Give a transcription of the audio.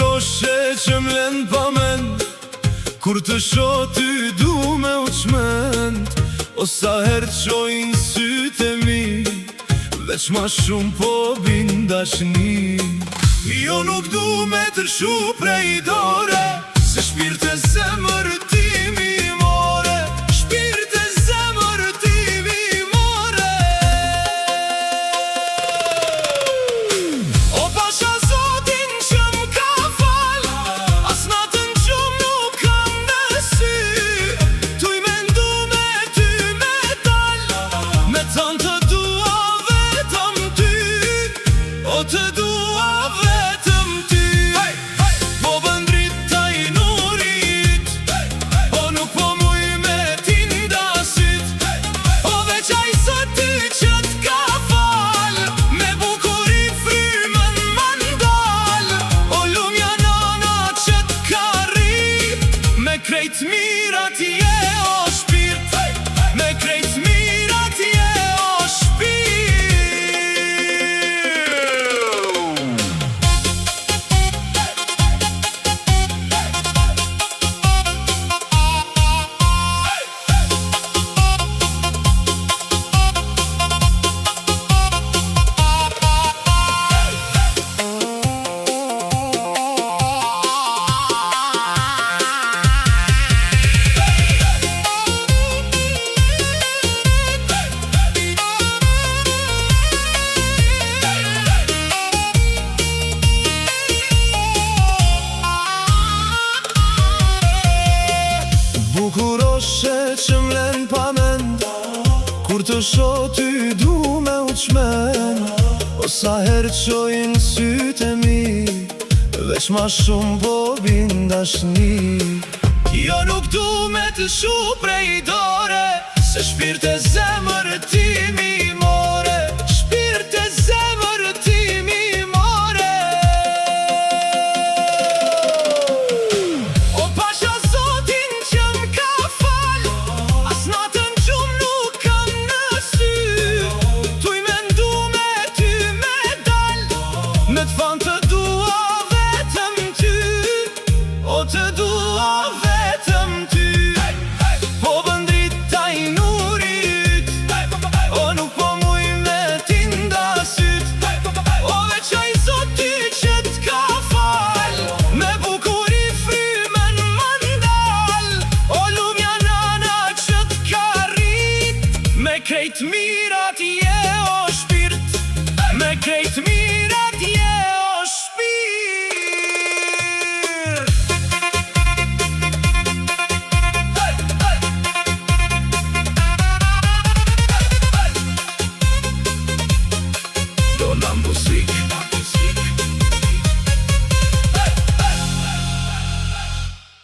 Bukuroshe që m'len pa mend, kur të shoh ty du me u qmend. O sa herë qojnë sytë e mi, veç ma shumë po bin dashni. Jo nuk du me tërshu prej dore, se shpirt e zemër ti mi more. Shpirt e zemër ti mi more. O pasha Zotin që m'ka fal, as natën gjumë nuk kam në sy. Tuj me ndu me ty me dal, me tanë të dua vetëm ty. O të dua vetëm ty. Po bën drita i nurit, o nuk po muj me tinda syt. O veç aj sot ty që t'ka fal, me bukuri frymën mandal. O lumja nana që t'ka rrit, me krejt mirat je o shpirt. Me krejt mirat je o shpirt. Bukuroshe që m'len pa mend, kur të shoh ty du me u qmend. O sa herë qojnë sytë e mi, veç ma shumë po bin dashni. Jo nuk du me të shu prej dore, se shpirt e zemër ti mi more. Shpirt e zemër ti mi more. O pasha Zotin që m'ka fal, as natën gjumë nuk kam në sy. Tuj me ndu me ty me dal, me t'fan të dua vetëm ty. O të dua vetëm ty. Po bën drita i nurit, o nuk po muj me tinda syt. O veç aj Zot ty që t'ka fal, me bukuri frymën mandal. O lumja nana që t'ka rrit, me krejt mirat je o shpirt. Me krejt mirat je o shpirt.